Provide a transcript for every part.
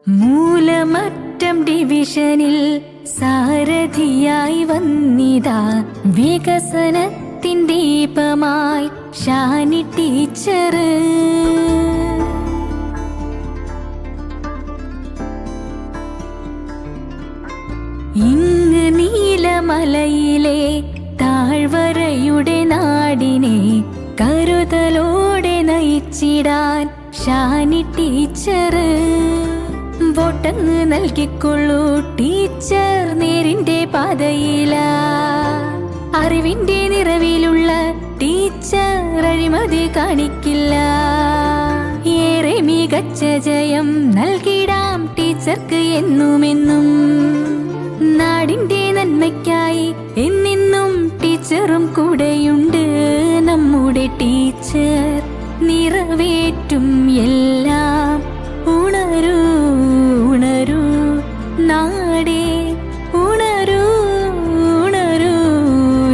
മൂലമറ്റം ഡിവിഷനിൽ സാരഥിയായി വന്നിതാ വികസനത്തിൻ ദീപമായി ഷാനി ടീച്ചർ. ഇങ്ങ് നീലമലയിലെ താഴ്വരയുടെ നാടിനെ കരുതലോടെ നയിച്ചിടാൻ ഷാനി ടീച്ചർ. വോട്ടങ്ങ് നൽകിക്കൊള്ളൂ ടീച്ചർ, നേരിന്റെ പാതയില. അറിവിന്റെ നിറവിലുള്ള ടീച്ചർ അഴിമതി കാണിക്കില്ല. ഏറെ മികച്ച ജയം നൽകിടാം ടീച്ചർക്ക് എന്നുമെന്നും. നാടിന്റെ നന്മയ്ക്കായി എന്നെന്നും ടീച്ചറും കൂടെയുണ്ട്. നമ്മുടെ ടീച്ചർ നിറവേറ്റും എല്ലാം. ഉണരൂ ഉണരൂ നാടേ, ഉണരൂ ഉണരൂ.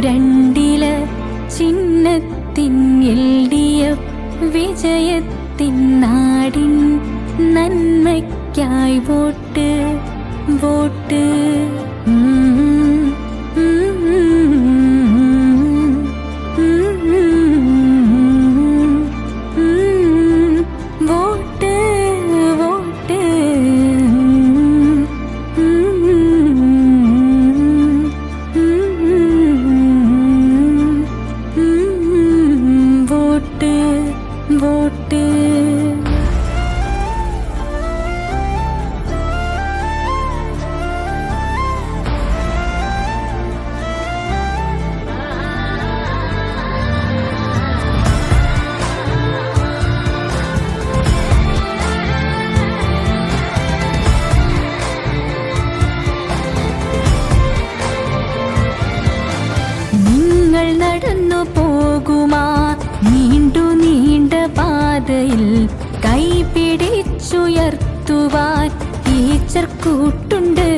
രണ്ടില ചിഹ്നത്തിൻ LDF വിജയത്തിൻ നാടിൻ നന്മയ്ക്കായി വോട്ട് വോട്ട്. നടന്നു പോകുമാ നീണ്ടു നീണ്ട പാതയിൽ കൈപിടിച്ചുയർത്തുവാൻ ടീച്ചർ കൂട്ടുണ്ട്.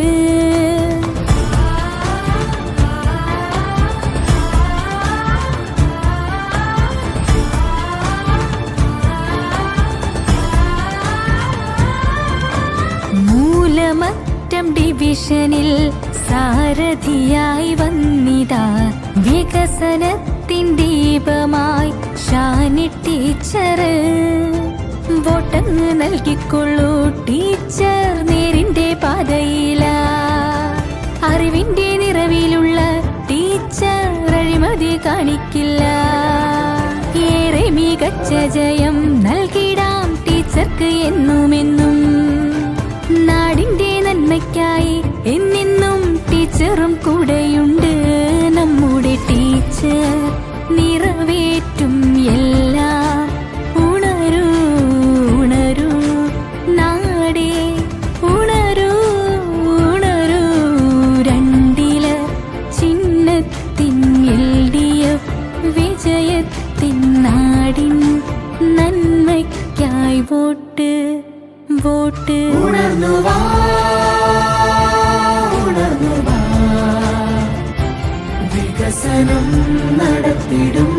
മൂലമറ്റം ഡിവിഷനിൽ സാരഥിയായി വന്നിതാ വികസനത്തിൻ ദീപമായി ഷാനി ടീച്ചർ. വോട്ടങ്ങ് നൽകിക്കൊള്ളൂ ടീച്ചർ, നേരിന്റെ പാതയില. അറിവിന്റെ നിറവിലുള്ള ടീച്ചർ അഴിമതി കാണിക്കില്ല. ഏറെ മികച്ച ജയം നൽകിടാം ടീച്ചർക്ക് എന്നുമെന്നും. നാടിന്റെ നന്മയ്ക്കായി എന്നെന്നും ടീച്ചറും കൂടെയുണ്ട്. നമ്മുടെ ടീച്ചർ നിറവേറ്റും എല്ലാം. ഉണരൂ ഉണരൂ നാടേ, ഉണരൂ ഉണരൂ. രണ്ടില ചിഹ്നത്തിൻ LDF വിജയത്തിൻ നാടിൻ നന്മയ്ക്കായി വോട്ട് വോട്ട്. ഉണർന്നു വാ ഉണർന്നു വാ, വികസനം നടത്തിടും